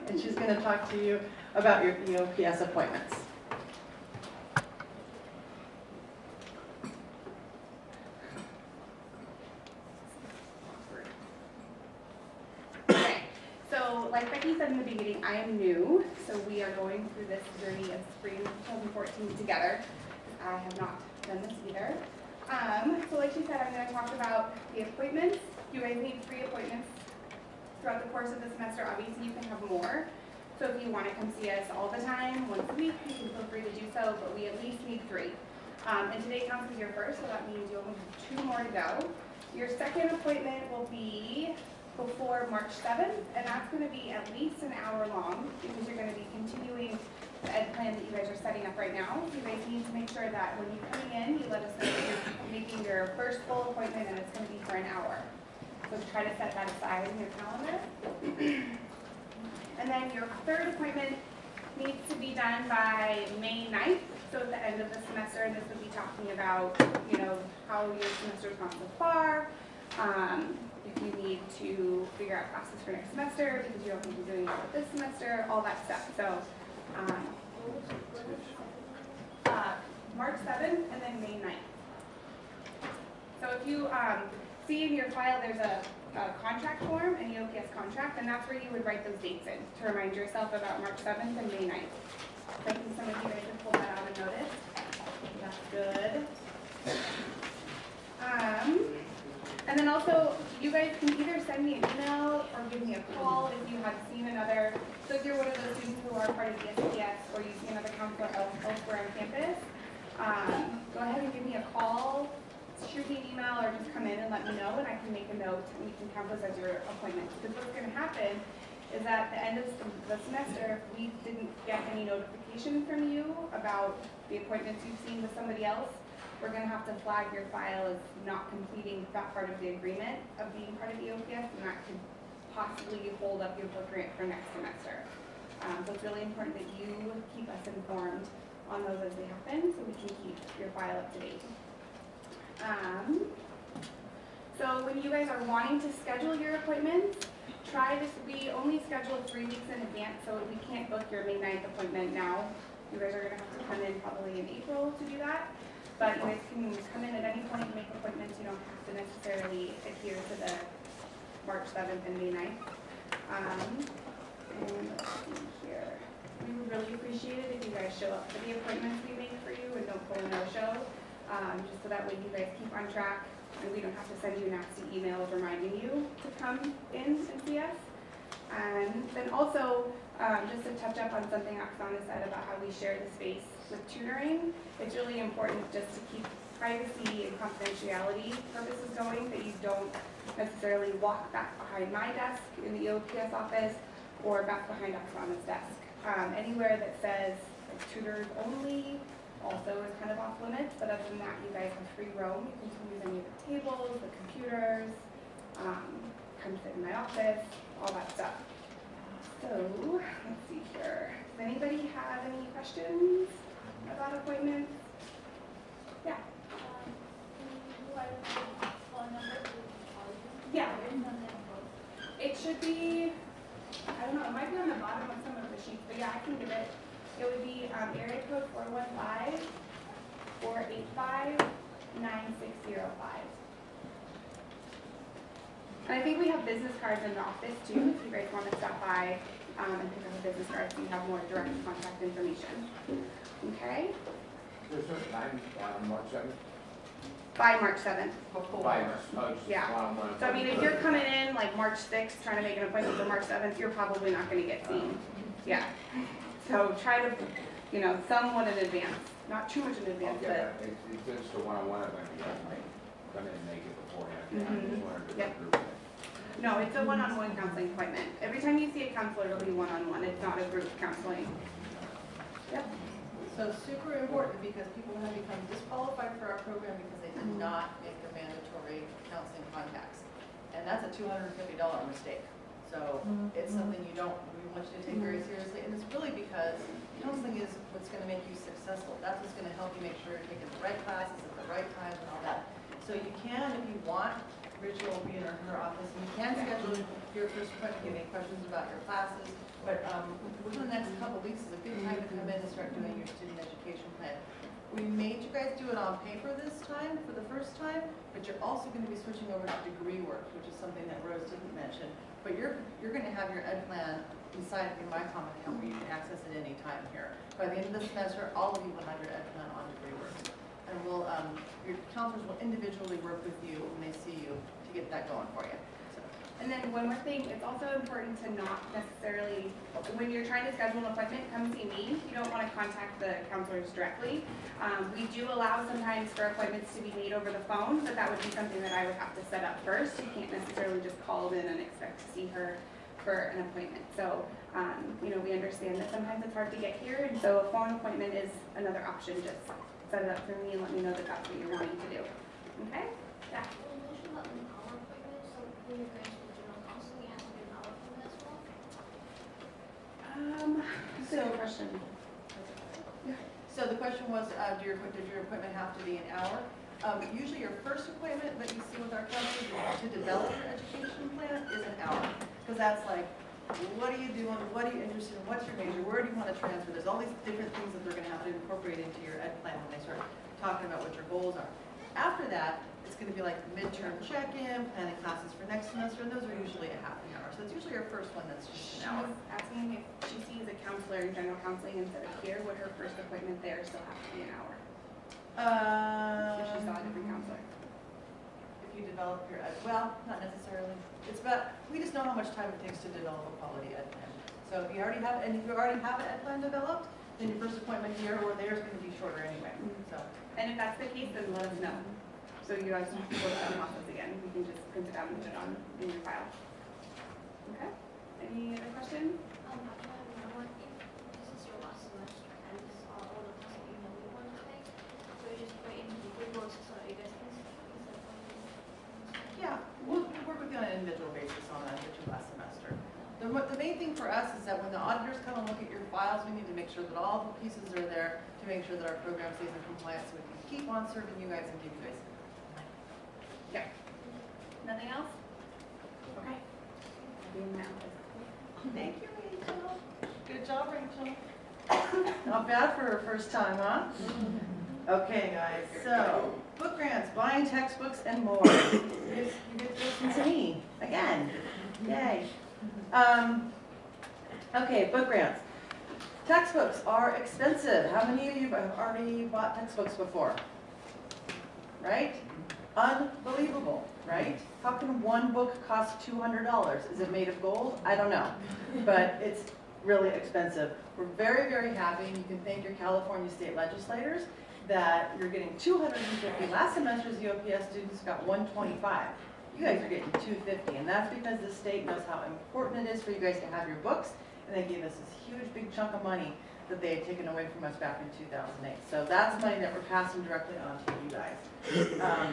and she's going to talk to you about your EOPS appointments. Okay, so like Becky said in the beginning, I am new, so we are going through this journey of spring 2014 together. I have not done this either. So like she said, I'm going to talk about the appointments. You guys need 3 appointments throughout the course of the semester. Obviously, you can have more. So if you want to come see us all the time, once a week, you can feel free to do so, but we at least need 3. And today counts as your first, so that means you only have 2 more to go. Your second appointment will be before March 7th, and that's going to be at least an hour long because you're going to be continuing the ed plan that you guys are setting up right now. You guys need to make sure that when you're coming in, you let us know that you're making your first full appointment and it's going to be for an hour. So try to set that aside in your calendar. And then your third appointment needs to be done by May 9th, so at the end of the semester, and this would be talking about, how your semester's gone so far, if you need to figure out classes for next semester because you don't think you're doing well with this semester, all that stuff. So March 7th and then May 9th. So if you see in your file there's a contract form, an EOPS contract, and that's where you would write those dates in to remind yourself about March 7th and May 9th. So I think some of you guys have pulled that out and noticed. That's good. And then also, you guys can either send me an email or give me a call if you have seen another. So if you're one of those students who are part of the SPS or you see another counselor elsewhere on campus, go ahead and give me a call, shoot me an email, or just come in and let me know, and I can make a note and you can count those as your appointments. Because what's going to happen is at the end of the semester, if we didn't get any notification from you about the appointments you've seen with somebody else, we're going to have to flag your file as not completing that part of the agreement of being part of EOPS, and that could possibly hold up your book grant for next semester. So it's really important that you keep us informed on those as they happen so we can keep your file up to date. So when you guys are wanting to schedule your appointments, try this. We only schedule 3 weeks in advance, so we can't book your May 9th appointment now. You guys are going to have to come in probably in April to do that. But you guys can come in at any point and make appointments. You don't have to necessarily adhere to the March 7th and May 9th. And let's see here. We would really appreciate it if you guys show up for the appointments we make for you and don't pull a no-show. Just so that way you guys keep on track and we don't have to send you nasty emails reminding you to come in and see us. And then also, just to touch up on something Oksana said about how we share the space with tutoring, it's really important just to keep privacy and confidentiality purposes going, that you don't necessarily walk back behind my desk in the EOPS office or back behind Oksana's desk. Anywhere that says like, tutors only also is kind of off limits, but other than that, you guys have free roam. You can use any of the tables, the computers, come sit in my office, all that stuff. So, let's see here. Does anybody have any questions about appointments? Yeah. Yeah. It should be, I don't know, it might be on the bottom of some of the sheets, but yeah, I can give it. It would be area code 415-485-9605. And I think we have business cards in the office too, if you guys want to stop by and pick up a business card so you have more direct contact information. Okay? There's a time on March 7th? By March 7th. By March. Oh, Yeah. So I mean, if you're coming in like March 6th trying to make an appointment for March 7th, you're probably not going to get seen. Yeah. So try to, somewhat in advance. Not too much in advance, but. It's just a one-on-one event. You might come in and make it beforehand. Yep. No, it's a one-on-one counseling appointment. Every time you see a counselor, it'll be one-on-one. It's not a group counseling. Yep. So super important because people have become disqualified for our program because they did not make the mandatory counseling contacts. And that's a $250 mistake. So it's something we want you to take very seriously. And it's really because counseling is what's going to make you successful. That's what's going to help you make sure you're taking the right classes at the right times and all that. So you can, if you want, Rachel will be in her office, and you can schedule your first appointment, give any questions about your classes, but within the next couple of weeks is a good time to come in and start doing your student education plan. We made you guys do it on paper this time, for the first time, but you're also going to be switching over to degree work, which is something that Rose didn't mention. But you're going to have your ed plan inside of your My Common account where you can access it any time here. By the end of the semester, all of you will have your ed plan on degree work. And we'll, your counselors will individually work with you when they see you to get that going for you. So. And then one more thing, it's also important to not necessarily, when you're trying to schedule an appointment, come see me. You don't want to contact the counselors directly. We do allow sometimes for appointments to be made over the phone, but that would be something that I would have to set up first. You can't necessarily just call in and expect to see her for an appointment. So, you know, we understand that sometimes it's hard to get here, and so a phone appointment is another option. Just set it up for me and let me know that that's what you're wanting to do. Okay? Yeah. You mentioned about an hour appointment, so when you're going to the general counseling, you have to do an hour appointment as well? That's a good question. So the question was, did your appointment have to be an hour? Usually your first appointment that you see with our counselors to develop your education plan is an hour. Because that's like, what are you doing? What are you interested in? What's your major? Where do you want to transfer? There's all these different things that they're going to have to incorporate into your ed plan when they start talking about what your goals are. After that, it's going to be like midterm check-in, planning classes for next semester, and those are usually a half an hour. So it's usually your first one that's just an hour. She's asking if she sees a counselor in general counseling instead of here, would her first appointment there still have to be an hour? If she saw a different counselor. If you develop your ed, well, not necessarily. It's about, we just know how much time it takes to develop a quality ed plan. So if you already have, and if you already have an ed plan developed, then your first appointment here or there is going to be shorter anyway. So. And if that's the case, then let us know. So you guys don't have to go to the office again. We can just print it out and put it on in your file. Okay? Any other questions? I have another one. If this is your last semester and this is all the classes you know you want to take, so you just put in the Ebooks so you guys can see that Yeah, we'll work with you on an individual basis on that for your last semester. The main thing for us is that when the auditors come and look at your files, we need to make sure that all the pieces are there to make sure that our program stays in compliance so we can keep on serving you guys and give you guys. Yeah. Nothing else? Okay. Being now. Thank you, Rachel. Good job, Rachel. Not bad for her first time, huh? Okay, guys, so book grants, buying textbooks and more. You get to listen to me again. Yay. Okay, book grants. Textbooks are expensive. How many of you have already bought textbooks before? Right? Unbelievable, right? How can one book cost $200? Is it made of gold? I don't know, but it's really expensive. We're very, very happy, and you can thank your California state legislators that you're getting 250. Last semester's EOPS students got 125. You guys are getting 250, and that's because the state knows how important it is for you guys to have your books, and they gave us this huge, big chunk of money that they had taken away from us back in 2008. So that's money that we're passing directly on to you guys.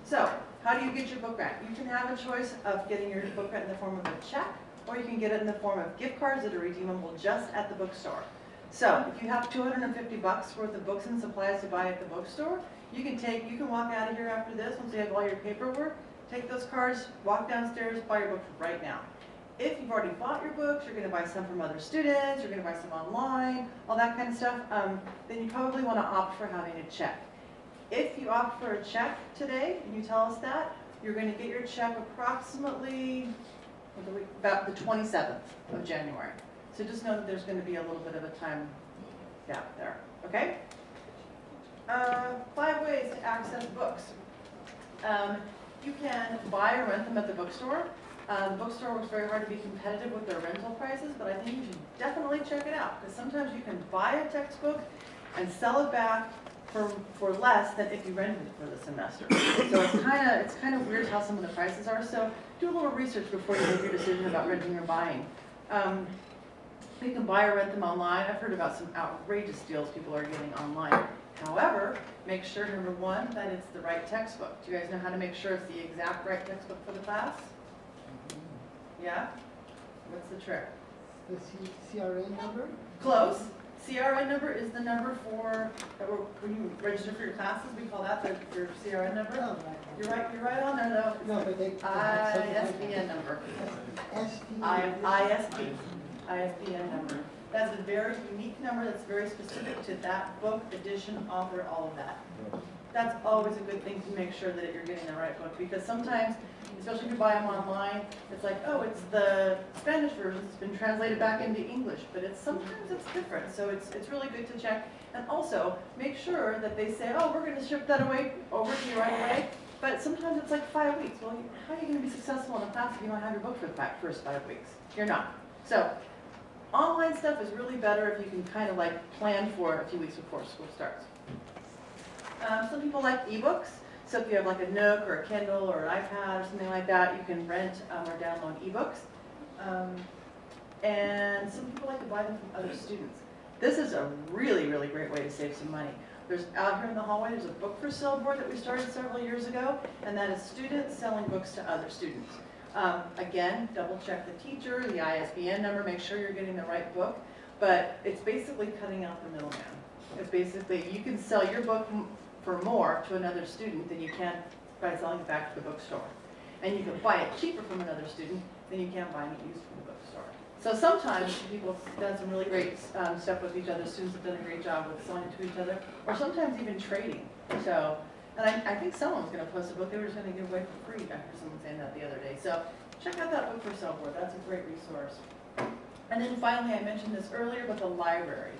So, how do you get your book grant? You can have a choice of getting your book grant in the form of a check, or you can get it in the form of gift cards that are redeemable just at the bookstore. So, if you have $250 worth of books and supplies to buy at the bookstore, you can walk out of here after this, once you have all your paperwork, take those cards, walk downstairs, buy your books right now. If you've already bought your books, you're going to buy some from other students, you're going to buy some online, all that kind of stuff, then you probably want to opt for having a check. If you opt for a check today, and you tell us that, you're going to get your check approximately about the 27th of January. So just know that there's going to be a little bit of a time gap there, okay? 5 ways to access books. You can buy or rent them at the bookstore. The bookstore works very hard to be competitive with their rental prices, but I think you should definitely check it out, because sometimes you can buy a textbook and sell it back for less than if you rented it for the semester. So it's kind of weird how some of the prices are. So do a little research before you make your decision about renting or buying. You can buy or rent them online. I've heard about some outrageous deals people are getting online. However, make sure, number one, that it's the right textbook. Do you guys know how to make sure it's the exact right textbook for the class? Yeah? What's the trick? The CRA number? Close. CRN number is the number for, when you register for your classes, we call that your CRN number. Oh, right. You're right on there though. No, but they. ISBN number. ST. ISB. ISBN number. That's a very unique number that's very specific to that book, edition, author, all of that. That's always a good thing to make sure that you're getting the right book, because sometimes, especially if you buy them online, it's like, oh, it's the Spanish version, it's been translated back into English, but sometimes it's different, so it's really good to check. And also, make sure that they say, oh, we're going to ship that away over to you right away, but sometimes it's like 5 weeks. Well, how are you going to be successful in a class if you don't have your book for the first 5 weeks? You're not. So, online stuff is really better if you can kind of like plan for it a few weeks before school starts. Some people like ebooks, so if you have like a Nook or a Kindle or an iPad or something like that, you can rent or download ebooks. And some people like to buy them from other students. This is a really, really great way to save some money. There's out here in the hallway, there's a book for sale board that we started several years ago, and that is students selling books to other students. Again, double check the teacher, the ISBN number, make sure you're getting the right book, but it's basically cutting out the middleman. It's basically, you can sell your book for more to another student than you can by selling it back to the bookstore. And you can buy it cheaper from another student than you can buying it used from the bookstore. So sometimes people have done some really great stuff with each other. Students have done a great job with selling to each other, or sometimes even trading. So, and I think someone was going to post a book they were just going to give away for free after someone saying that the other day. So check out that book for sale board. That's a great resource. And then finally, I mentioned this earlier, but the library.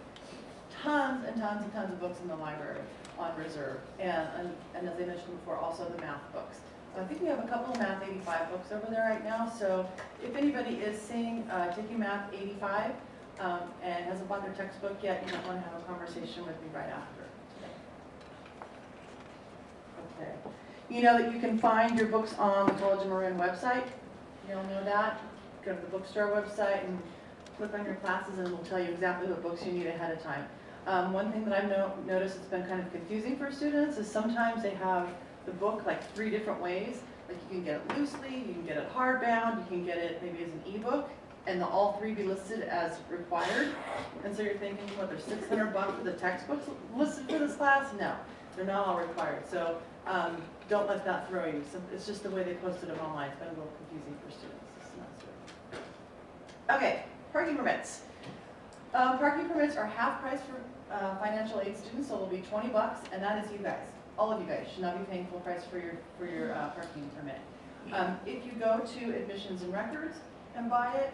Tons and tons and tons of books in the library on reserve. And as I mentioned before, also the math books. I think we have a couple of Math 85 books over there right now, so if anybody is taking Math 85 and hasn't bought their textbook yet, you might want to have a conversation with me right after today. Okay. You know that you can find your books on the College of Marin website. You all know that? Go to the bookstore website and click on your classes and it'll tell you exactly what books you need ahead of time. One thing that I've noticed that's been kind of confusing for students is sometimes they have the book like 3 different ways. Like you can get it loosely, you can get it hardbound, you can get it maybe as an ebook, and all 3 be listed as required. And so you're thinking, what, there's $600 for the textbooks listed for this class? No, they're not all required. So don't let that throw you. So it's just the way they posted them online. It's been a little confusing for students this semester. Okay, parking permits. Parking permits are half price for financial aid students, so it'll be $20, and that is you guys. All of you guys should not be paying full price for your parking permit. If you go to admissions and records and buy it,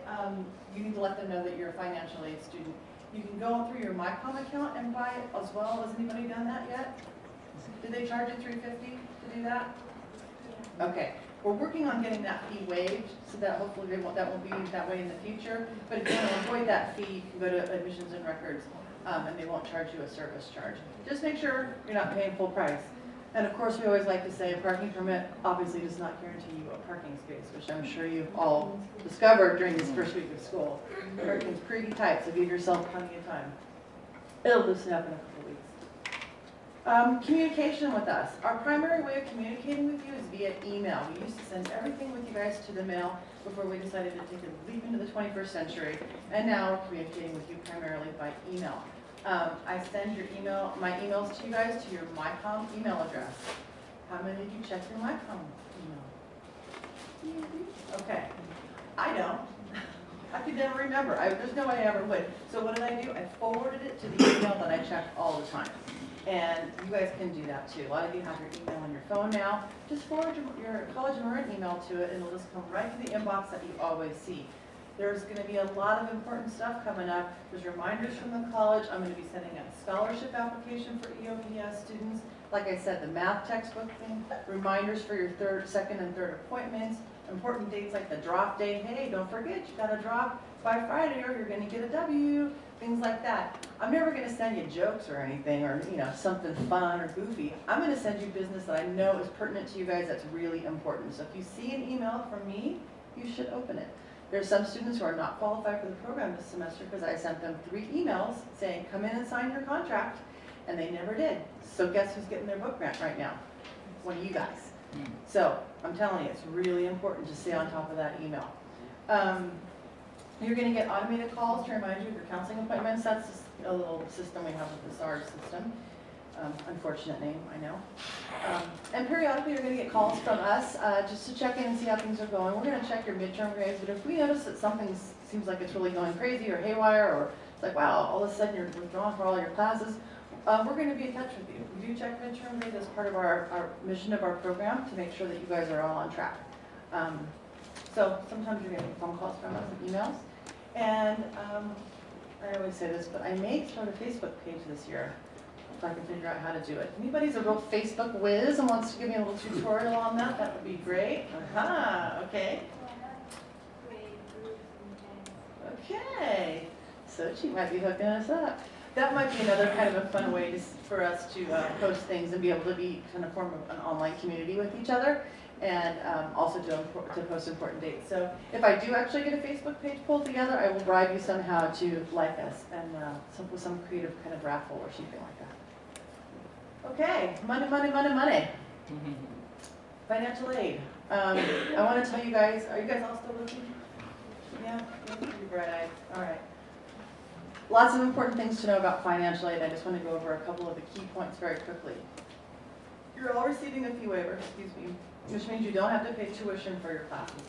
you need to let them know that you're a financial aid student. You can go through your MyCom account and buy it as well. Has anybody done that yet? Did they charge you $350 to do that? Okay. We're working on getting that fee waived, so that hopefully that won't be that way in the future. But if you want to avoid that fee, you can go to admissions and records, and they won't charge you a service charge. Just make sure you're not paying full price. And of course, we always like to say a parking permit obviously does not guarantee you a parking space, which I'm sure you've all discovered during this first week of school. Parking's pretty tight, so give yourself plenty of time. It'll loosen up in a couple weeks. Communication with us. Our primary way of communicating with you is via email. We used to send everything with you guys to the mail before we decided to take a leap into the 21st century, and now we're communicating with you primarily by email. I send my emails to you guys to your MyCom email address. How many did you check your MyCom email? Okay, I don't. I could never remember. There's no way I ever would. So what did I do? I forwarded it to the email that I check all the time. And you guys can do that too. A lot of you have your email on your phone now. Just forward your College of Marin email to it and it'll just come right to the inbox that you always see. There's going to be a lot of important stuff coming up. There's reminders from the college. I'm going to be sending out a scholarship application for EOPS students. Like I said, the math textbook thing, reminders for your second and third appointments, important dates like the drop date. Hey, don't forget, you got to drop by Friday or you're going to get a W. Things like that. I'm never going to send you jokes or anything or something fun or goofy. I'm going to send you business that I know is pertinent to you guys that's really important. So if you see an email from me, you should open it. There are some students who are not qualified for the program this semester because I sent them 3 emails saying, come in and sign your contract, and they never did. So guess who's getting their book grant right now? One of you guys. So I'm telling you, it's really important to stay on top of that email. You're going to get automated calls to remind you of your counseling appointments. That's just a little system we have with the SARS system. Unfortunate name, I know. And periodically you're going to get calls from us just to check in and see how things are going. We're going to check your midterm grades, but if we notice that something's seems like it's really going crazy or haywire, or it's like, wow, all of a sudden you're withdrawn for all your classes, we're going to be in touch with you. We do check midterm rate as part of our mission of our program to make sure that you guys are all on track. So sometimes you're getting phone calls from us and emails. And I always say this, but I may start a Facebook page this year if I can figure out how to do it. Anybody's a real Facebook whiz and wants to give me a little tutorial on that, that would be great. Aha, okay. Okay, so she might be hooking us up. That might be another kind of a fun way for us to post things and be able to be kind of form an online community with each other, and also to post important dates. So if I do actually get a Facebook page pulled together, I will bribe you somehow to like us, and with some creative kind of raffle or something like that. Okay, money, money, money, money. Financial aid. I want to tell you guys, are you guys all still listening? Yeah, you're bright-eyed. All right. Lots of important things to know about financial aid. I just want to go over a couple of the key points very quickly. You're all receiving a fee waiver, which means you don't have to pay tuition for your classes,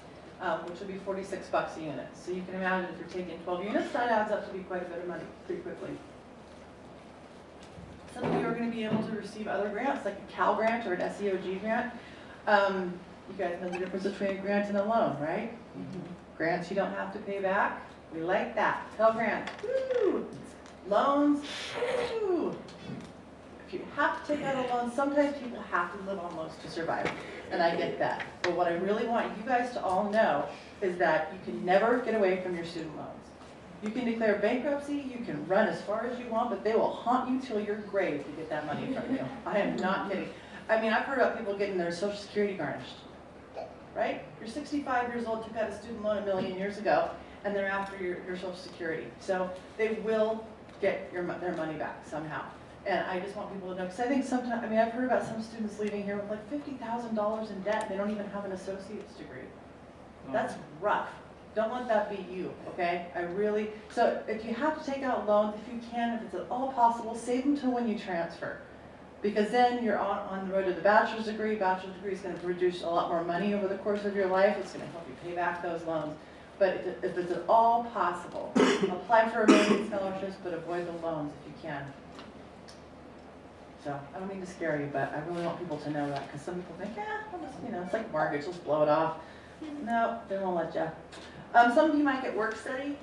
which will be $46 a unit. So you can imagine if you're taking 12 units, that adds up to be quite a bit of money pretty quickly. Some of you are going to be able to receive other grants, like a Cal grant or an SEOG grant. You guys know the difference between a grant and a loan, right? Grants you don't have to pay back. We like that. Pell Grant, woo! Loans, woo! If you have to take out a loan, sometimes people have to live on loans to survive, and I get that. But what I really want you guys to all know is that you can never get away from your student loans. You can declare bankruptcy, you can run as far as you want, but they will haunt you till your grave to get that money from you. I am not kidding. I mean, I've heard about people getting their Social Security garnished, right? You're 65 years old, took out a student loan a million years ago, and they're after your Social Security. So they will get their money back somehow. And I just want people to know, because I think sometimes, I mean, I've heard about some students leaving here with like $50,000 in debt, and they don't even have an associate's degree. That's rough. Don't let that be you, okay? So if you have to take out loans, if you can, if it's at all possible, save them till when you transfer. Because then you're on the road to the bachelor's degree. Bachelor's degree is going to produce a lot more money over the course of your life. It's going to help you pay back those loans. But if it's at all possible, apply for American scholarships, but avoid the loans if you can. So I don't mean to scare you, but I really want people to know that, because some people think, I'll just, it's like mortgage, let's blow it off. No, they won't let you. Some of you might get work study.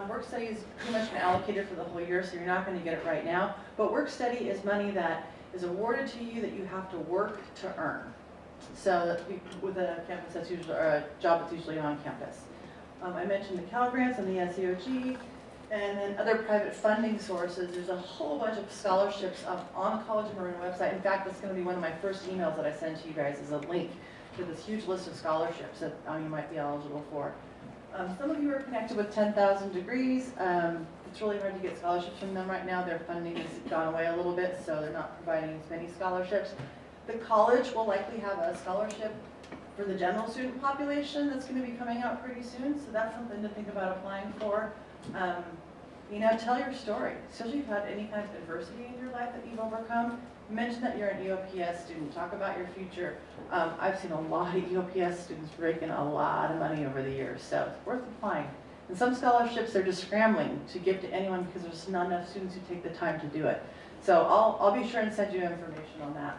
Work study is pretty much been allocated for the whole year, so you're not going to get it right now. But work study is money that is awarded to you that you have to work to earn. So with a campus that's usually, or a job that's usually on campus. I mentioned the Cal grants and the SEOG, and then other private funding sources. There's a whole bunch of scholarships on the College of Marin website. In fact, that's going to be one of my first emails that I send to you guys, is a link to this huge list of scholarships that you might be eligible for. Some of you are connected with 10,000 Degrees. It's really hard to get scholarships from them right now. Their funding has gone away a little bit, so they're not providing as many scholarships. The college will likely have a scholarship for the general student population that's going to be coming out pretty soon, so that's something to think about applying for. Tell your story, especially if you've had any kind of adversity in your life that you've overcome. Mention that you're an EOPS student. Talk about your future. I've seen a lot of EOPS students breaking a lot of money over the years, so it's worth applying. And some scholarships they're just scrambling to give to anyone because there's not enough students who take the time to do it. So I'll be sure and send you information on that.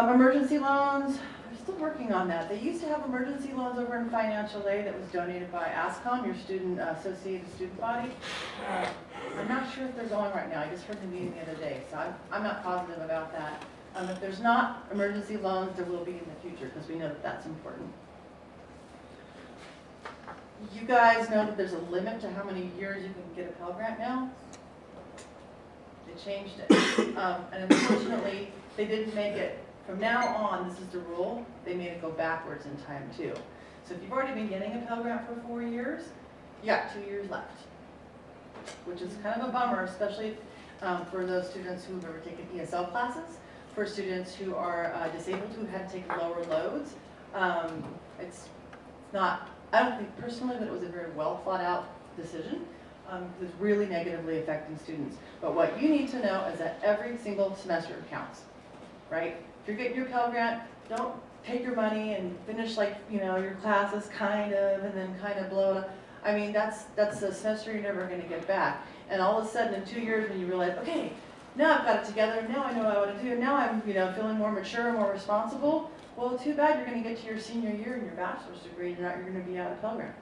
Emergency loans, they're still working on that. They used to have emergency loans over in financial aid that was donated by ASCOM, your student associated student body. I'm not sure if they're going right now. I just heard the meeting the other day, so I'm not positive about that. If there's not emergency loans, there will be in the future, because we know that that's important. You guys know that there's a limit to how many years you can get a Pell Grant now? They changed it. And unfortunately, they didn't make it, from now on, this is the rule, they made it go backwards in time too. So if you've already been getting a Pell Grant for 4 years, you got 2 years left, which is kind of a bummer, especially for those students who have ever taken ESL classes, for students who are disabled who had to take lower loads. It's not, I don't think personally that it was a very well thought out decision. It's really negatively affecting students. But what you need to know is that every single semester counts, right? If you're getting your Pell Grant, don't take your money and finish your classes kind of and then kind of blow it up. I mean, that's a semester you're never gonna get back. And all of a sudden, in 2 years, when you realize, okay, now I've got it together, now I know what I wanna do, now I'm, feeling more mature, more responsible, well, too bad, you're gonna get to your senior year in your bachelor's degree, and you're gonna be out of Pell Grant,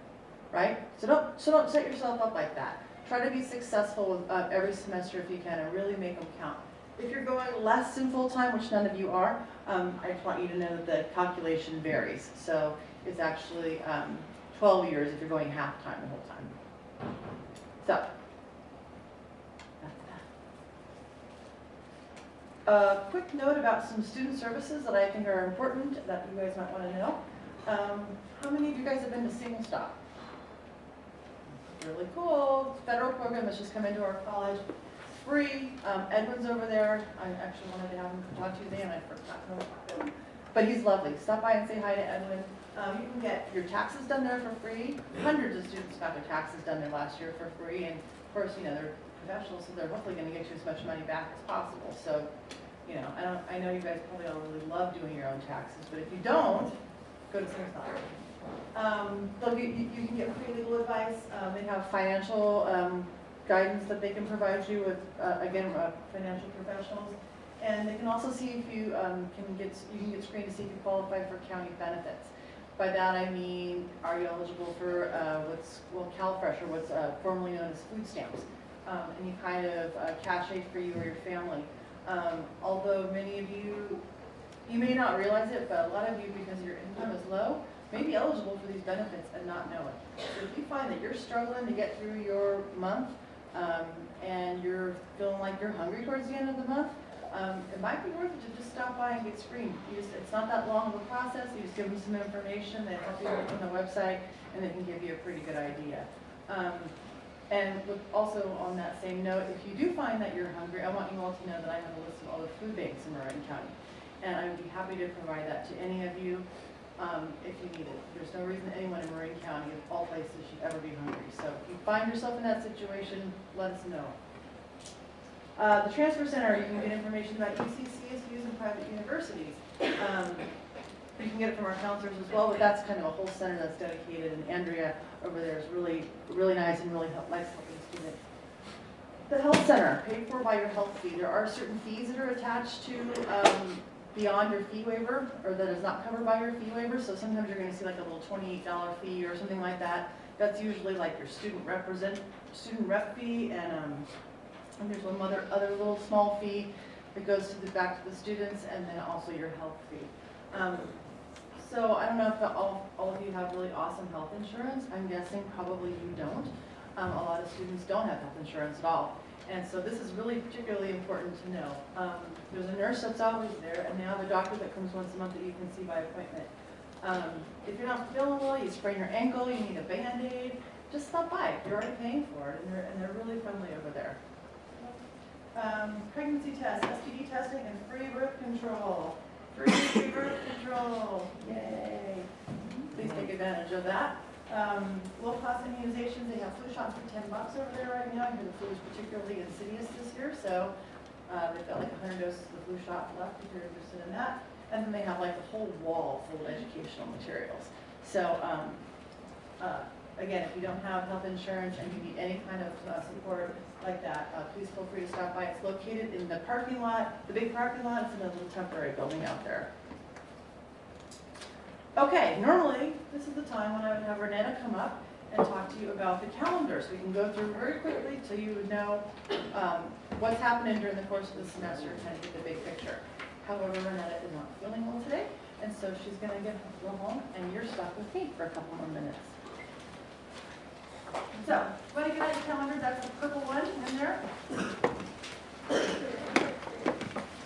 right? So don't set yourself up like that. Try to be successful with every semester if you can, and really make them count. If you're going less than full-time, which none of you are, I just want you to know that the calculation varies. So it's actually 12 years if you're going half-time the whole time. So, that's that. A quick note about some student services that I think are important that you guys might want to know. How many of you guys have been to Single Stop? Really cool. Federal program that's just come into our college. Free. Edwin's over there. I actually wanted to have him talk to you today, and I forgot to talk to him. But he's lovely. Stop by and say hi to Edwin. You can get your taxes done there for free. Hundreds of students got their taxes done there last year for free. And of course, they're professionals, so they're hopefully going to get you as much money back as possible. So, I know you guys probably all really love doing your own taxes, but if you don't, go to Single Stop. You can get free legal advice. They have financial guidance that they can provide you with, financial professionals. And they can also see if you can get screened to see if you qualify for county benefits. By that I mean, are you eligible for CalFresh, or what's formerly known as food stamps, any kind of cash aid for you or your family. Although many of you may not realize it, but a lot of you, because your income is low, may be eligible for these benefits and not know it. So if you find that you're struggling to get through your month, and you're feeling like you're hungry towards the end of the month, it might be worth it to just stop by and get screened. It's not that long of a process. You just give them some information, they help you on the website, and they can give you a pretty good idea. Also on that same note, if you do find that you're hungry, I want you all to know that I have a list of all the food banks in Marin County. And I would be happy to provide that to any of you if you need it. There's no reason anyone in Marin County, of all places, should ever be hungry. So if you find yourself in that situation, let us know. The Transfer Center, you can get information about ECCSUs and private universities. You can get it from our counselors as well, but that's kind of a whole center that's dedicated, and Andrea over there is really, really nice and really likes helping students. The Health Center, paid for by your health fee. There are certain fees that are attached to beyond your fee waiver, or that is not covered by your fee waiver. So sometimes you're going to see like a little $28 fee or something like that. That's usually like your student rep fee, and there's one other little small fee that goes back to the students, and then also your health fee. So I don't know if all of you have really awesome health insurance. I'm guessing probably you don't. A lot of students don't have health insurance at all. And so this is really particularly important to know. There's a nurse that's always there, and they have a doctor that comes once a month that you can see by appointment. If you're not feeling well, you sprain your ankle, you need a Band-Aid, just stop by. You're already paying for it, and they're really friendly over there. Pregnancy tests, STD testing, and free birth control. Free birth control, yay. Please take advantage of that. Low-cost immunizations, they have flu shots for $10 over there right now. I hear the flu is particularly insidious this year, so they've got like 100 doses of the flu shot left if you're interested in that. And then they have like a whole wall full of educational materials. So again, if you don't have health insurance and you need any kind of support like that, please feel free to stop by. It's located in the parking lot, the big parking lot. It's in a little temporary building out there. Okay, normally this is the time when I would have Renetta come up and talk to you about the calendar, so we can go through very quickly so you would know what's happening during the course of the semester and kind of get the big picture. However, Renetta is not feeling well today, and so she's going to go home, and you're stuck with me for a couple more minutes. So, want to get out your calendar? That's the purple one in there.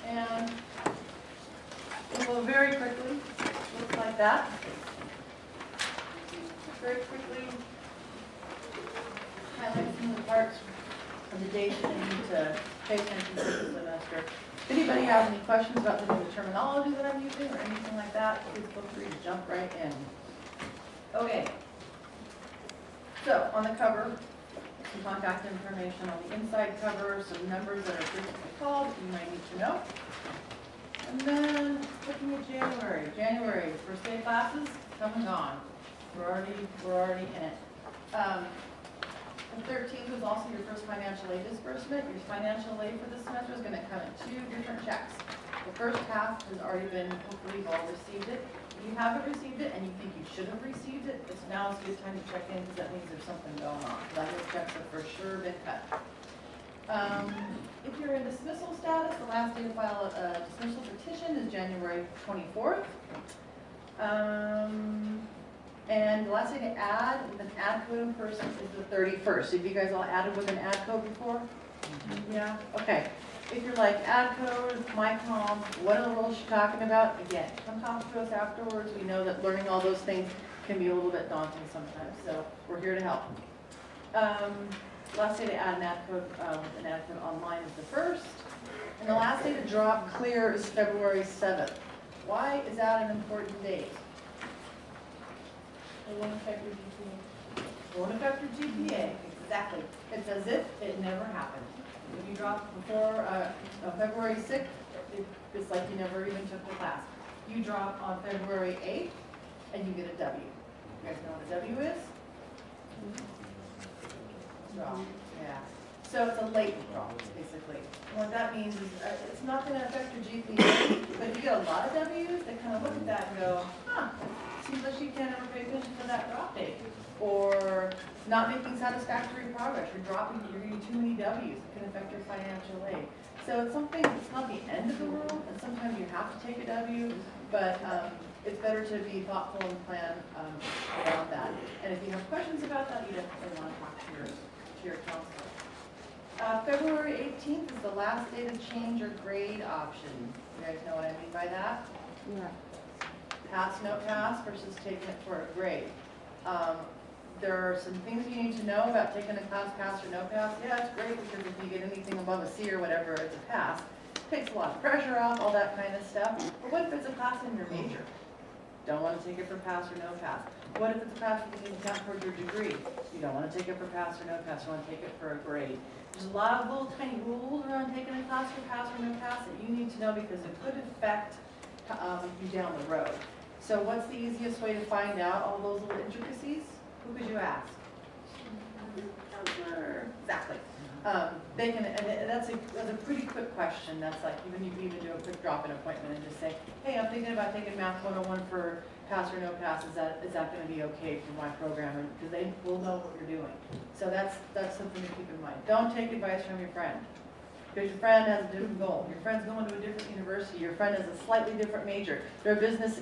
And we'll go very quickly. Looks like that. Very quickly highlight some of the parts of the dates that you need to pay attention to this semester. If anybody has any questions about the terminology that I'm using or anything like that, please feel free to jump right in. Okay. So, on the cover, some contact information on the inside cover, some numbers that are frequently called that you might need to know. And then, looking at January. January, first day classes, come and gone. We're already in it. The 13th was also your first financial aid disbursement. Your financial aid for this semester is going to come in 2 different checks. The first half has already been, hopefully you've all received it. If you haven't received it and you think you should have received it, now is a good time to check in because that means there's something going on. That those checks have for sure been cut. If you're in dismissal status, the last day to file a dismissal petition is January 24th. And the last day to add with an ad code in person is the 31st. Have you guys all added with an ad code before? Yeah, okay. If you're like ad code, MyCom, what in the world is she talking about? Again, come talk to us afterwards. We know that learning all those things can be a little bit daunting sometimes, so we're here to help. Last day to add an ad code online is the 1st. And the last day to drop clear is February 7th. Why is that an important date? It won't affect your GPA. It won't affect your GPA, exactly. It's as if it never happened. If you drop before February 6th, it's like you never even took the class. You drop on February 8th, and you get a W. You guys know what a W is? Drop, yeah. So it's a latent drop, basically. And what that means is it's not going to affect your GPA, but if you get a lot of W's, they kind of look at that and go, huh, seems like she can't ever pay attention to that drop date. Or not making satisfactory progress. You're getting too many W's. It can affect your financial aid. So it's something, it's not the end of the world, and sometimes you have to take a W, but it's better to be thoughtful and plan around that. And if you have questions about that, you definitely want to talk to your counselor. February 18th is the last day to change your grade option. You guys know what I mean by that? Yeah. Pass, no pass versus taking it for a grade. There are some things you need to know about taking a class, pass or no pass. Yeah, it's great because if you get anything above a C or whatever, it's a pass. It takes a lot of pressure off, all that kind of stuff. But what if it's a class in your major? Don't want to take it for pass or no pass. What if it's a pass because you can count towards your degree? You don't want to take it for pass or no pass. You want to take it for a grade. There's a lot of little tiny rules around taking a class for pass or no pass that you need to know because it could affect you down the road. So what's the easiest way to find out all those little intricacies? Who could you ask? Counselor. Exactly. They can, and that's a pretty quick question. That's like, even you can even do a quick drop-in appointment and just say, hey, I'm thinking about taking Math 101 for pass or no pass. Is that going to be okay for my program? Because they will know what you're doing. So that's something to keep in mind. Don't take advice from your friend. Because your friend has a different goal. Your friend's going to a different university. Your friend has a slightly different major. They're a business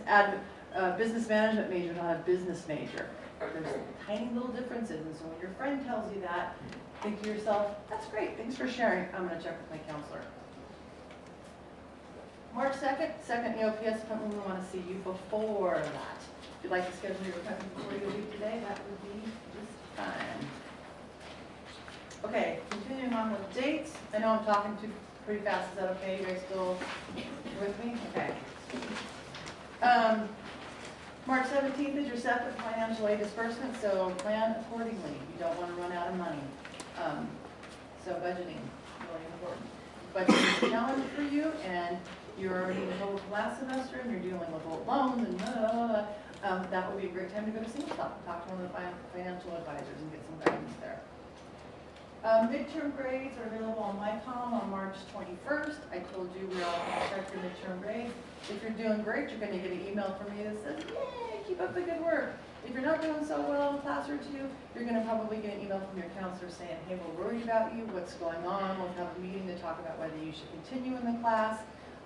management major, not a business major. There's tiny little differences, and so when your friend tells you that, think to yourself, that's great, thanks for sharing. I'm going to check with my counselor. March 2nd, second EOPS appointment, we want to see you before that. If you'd like to schedule your appointment before you leave today, that would be just fine. Okay, continuing on with dates. I know I'm talking too pretty fast. Is that okay? You guys still with me? Okay. March 17th is your second financial aid disbursement, so plan accordingly. You don't want to run out of money. So budgeting, really important. Budgeting is a challenge for you, and you're already in the middle of last semester, and you're dealing with old loans, and that would be a great time to go to single talk to one of the financial advisors and get some guidance there. Midterm grades are available on MyCom on March 21st. I told you we're all going to check your midterm grades. If you're doing great, you're going to get an email from me that says, yay, keep up the good work. If you're not doing so well in a class or two, you're going to probably get an email from your counselor saying, hey, we're worried about you, what's going on. We'll have a meeting to talk about whether you should continue in the class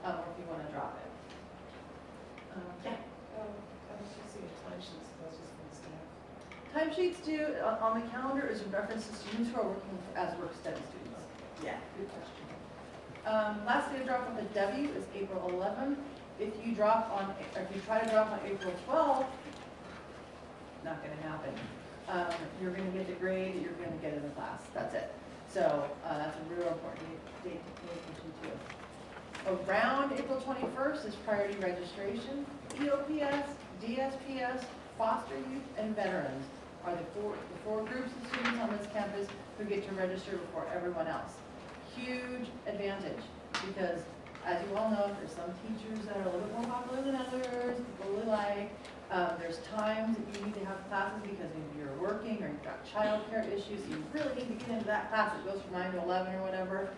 or if you want to drop it. Yeah. I was just seeing timesheets, that's just from staff. Timesheets due on the calendar is in reference to students who are working as work-study students. Yeah, good question. Last day to drop on the W is April 11th. If you try to drop on April 12th, not going to happen. You're going to get the grade that you're going to get in the class. That's it. So that's a real important date to pay attention to. Around April 21st is priority registration. EOPS, DSPS, foster youth, and veterans are the four groups of students on this campus who get to register before everyone else. Huge advantage because, as you all know, there's some teachers that are a little bit more popular than others, people really like. There's times that you need to have classes because maybe you're working or you've got childcare issues, you really need to get into that class. It goes from 9 to 11 or whatever.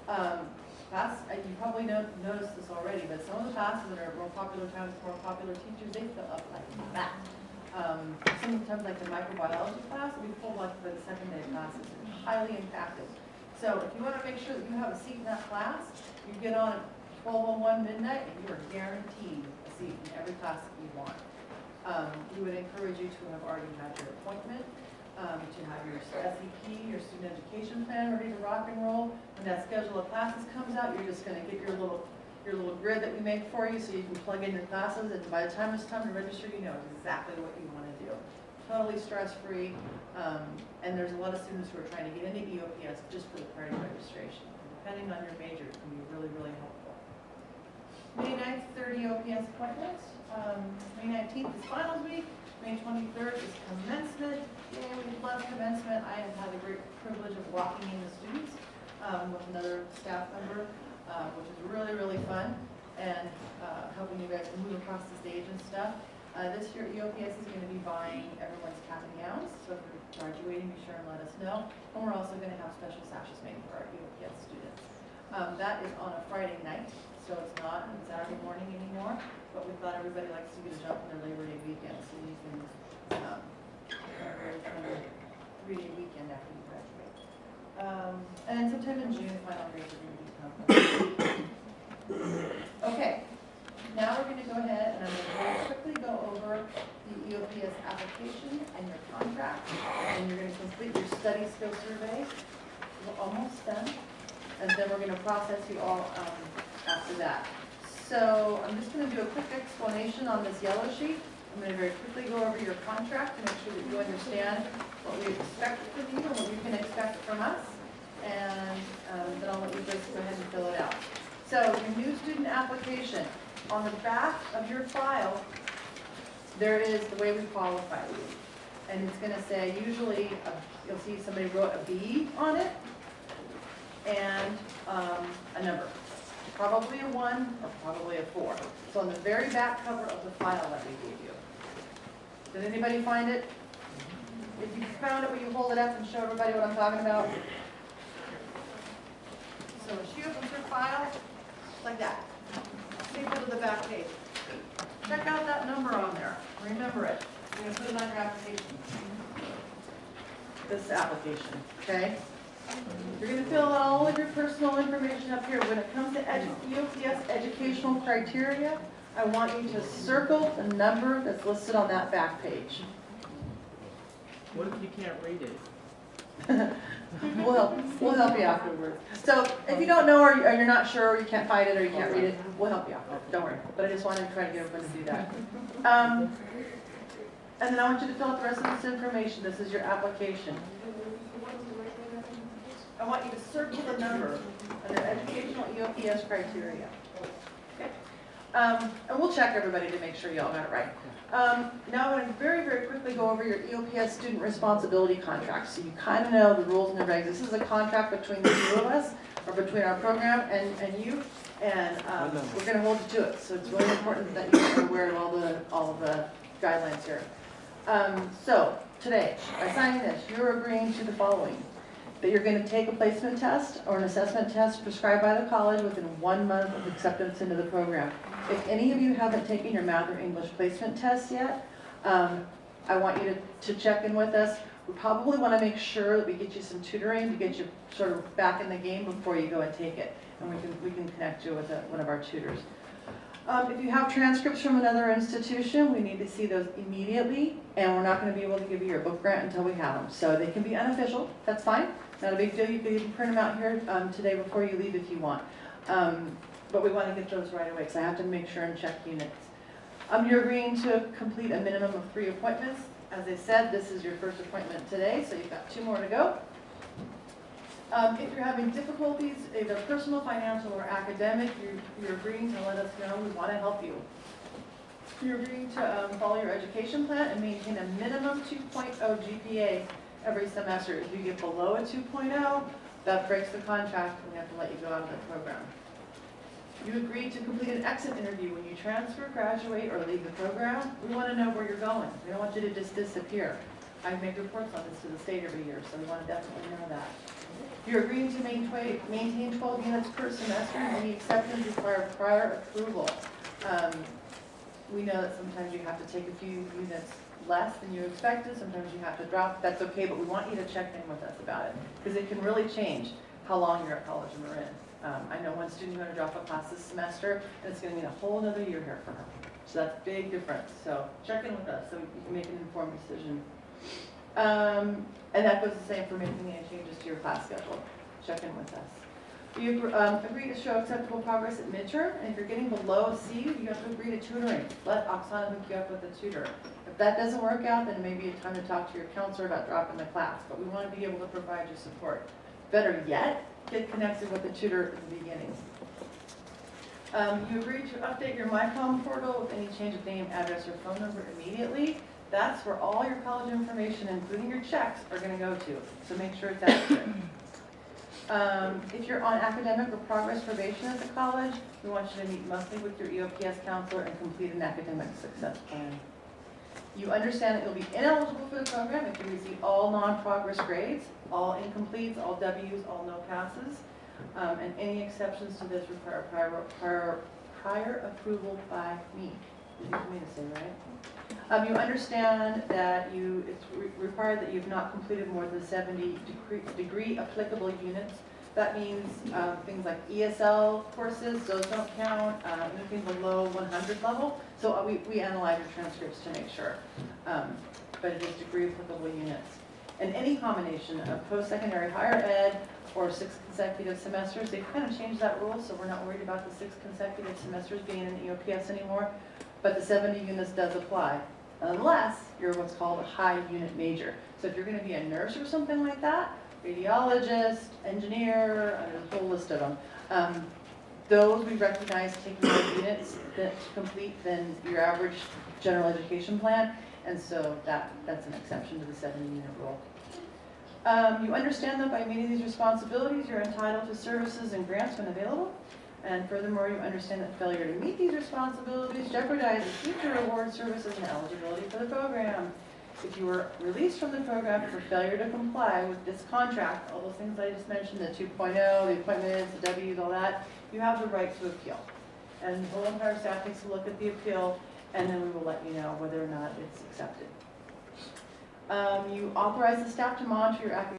You probably noticed this already, but some of the classes that are more popular times, more popular teachers, they fill up like that. Sometimes like the microbiology class, we pull like for the second day classes, it's highly impacted. So if you want to make sure that you have a seat in that class, you get on at 12:01 midnight and you are guaranteed a seat in every class that you want. We would encourage you to have already had your appointment, to have your SEP, your student education plan ready to rock and roll. When that schedule of classes comes out, you're just going to get your little grid that we make for you so you can plug in your classes, and by the time it's time to register, you know exactly what you want to do. Totally stress-free, and there's a lot of students who are trying to get into EOPS just for the priority registration. Depending on your major, it can be really, really helpful. May 9th, 30 EOPS appointments. May 19th is finals week. May 23rd is commencement. Yay, we love commencement. I have had the great privilege of walking in the students with another staff member, which is really, really fun, and helping you guys move across the stage and stuff. This year, EOPS is going to be buying everyone's cap and gowns, so if you're graduating, be sure and let us know. And we're also going to have special sashes made for our EOPS students. That is on a Friday night, so it's not on Saturday morning anymore, but we thought everybody likes to get a jump on their Labor Day weekend, so you can have a very fun 3-day weekend after you graduate. And then sometime in June, final grades are going to be coming. Okay. Now we're going to go ahead and I'm going to very quickly go over the EOPS application and your contract, and you're going to complete your study skill survey. We're almost done, and then we're going to process you all after that. So I'm just going to do a quick explanation on this yellow sheet. I'm going to very quickly go over your contract to make sure that you understand what we expect from you and what you can expect from us, and then I'll let you guys go ahead and fill it out. So your new student application. On the back of your file, there is the way we qualify you. And it's going to say, usually, you'll see somebody wrote a B on it, and a number. Probably a 1 or probably a 4. So on the very back cover of the file that we gave you. Did anybody find it? If you found it, will you hold it up and show everybody what I'm talking about? So when she opens her file, like that. Go to the back page. Check out that number on there. Remember it. You're going to put it on your application. This application, okay? You're going to fill out all of your personal information up here. When it comes to EOPS educational criteria, I want you to circle the number that's listed on that back page. What if you can't read it? We'll help you afterwards. So if you don't know or you're not sure or you can't find it or you can't read it, we'll help you out. Don't worry. But I just wanted to try to get everyone to do that. And then I want you to fill out the rest of this information. This is your application. I want you to circle the number under educational EOPS criteria. Okay. And we'll check everybody to make sure you all got it right. Now I'm going to very, very quickly go over your EOPS student responsibility contract, so you kind of know the rules and the regs. This is a contract between the two of us, or between our program and you, and we're going to hold you to it. So it's really important that you are aware of all of the guidelines here. So today, by signing this, you're agreeing to the following: that you're going to take a placement test or an assessment test prescribed by the college within 1 month of acceptance into the program. If any of you haven't taken your math or English placement test yet, I want you to check in with us. We probably want to make sure that we get you some tutoring to get you sort of back in the game before you go and take it. And we can connect you with one of our tutors. If you have transcripts from another institution, we need to see those immediately, and we're not going to be able to give you your book grant until we have them. So they can be unofficial, that's fine. Not a big deal, you can even print them out here today before you leave if you want. But we want to get those right away, because I have to make sure and check units. You're agreeing to complete a minimum of 3 appointments. As I said, this is your first appointment today, so you've got 2 more to go. If you're having difficulties, either personal, financial, or academic, you're agreeing to let us know. We want to help you. You're agreeing to follow your education plan and maintain a minimum 2.0 GPA every semester. If you get below a 2.0, that breaks the contract and we have to let you go out of the program. You agree to complete an exit interview when you transfer, graduate, or leave the program. We want to know where you're going. We don't want you to just disappear. I make reports on this to the state every year, so we want to definitely know that. You're agreeing to maintain 12 units per semester, and any exceptions require prior approval. We know that sometimes you have to take a few units less than you expected, sometimes you have to drop, that's okay, but we want you to check in with us about it, because it can really change how long you're at College of Marin. I know one student who's going to drop a class this semester, and it's going to mean a whole other year here for her. So that's a big difference. So check in with us so you can make an informed decision. And that goes the same for making any changes to your class schedule. Check in with us. You agree to show acceptable progress at midterm, and if you're getting below C, you have to agree to tutoring. Let Oksana hook you up with a tutor. If that doesn't work out, then maybe it's time to talk to your counselor about dropping the class, but we want to be able to provide you support. Better yet, get connected with a tutor at the beginning. You agree to update your MyCom portal with any change of name, address, or phone number immediately. That's where all your college information, including your checks, are going to go to. So make sure it's accurate. If you're on academic or progress probation at the college, we want you to meet monthly with your EOPS counselor and complete an academic success plan. You understand that you'll be ineligible for the program if you receive all non-progress grades, all incompletes, all W's, all no passes, and any exceptions to this require prior approval by me. Easy for me to say, right? You understand that it's required that you've not completed more than 70 degree applicable units. That means things like ESL courses, those don't count, anything below 100 level. So we analyze your transcripts to make sure. But it is degree applicable units. And any combination of post-secondary higher ed or 6 consecutive semesters, they've kind of changed that rule, so we're not worried about the 6 consecutive semesters being in the EOPS anymore. But the 70 units does apply, unless you're what's called a high unit major. So if you're going to be a nurse or something like that, radiologist, engineer, there's a whole list of them. Those we recognize taking more units to complete than your average general education plan, and so that's an exception to the 70-unit rule. You understand that by meeting these responsibilities, you're entitled to services and grants when available. And furthermore, you understand that failure to meet these responsibilities jeopardizes future award services and eligibility for the program. If you were released from the program for failure to comply with this contract, all those things I just mentioned, the 2.0, the appointments, the W's, all that, you have the right to appeal. And the whole entire staff takes a look at the appeal, and then we will let you know whether or not it's accepted. You authorize the staff to monitor your academic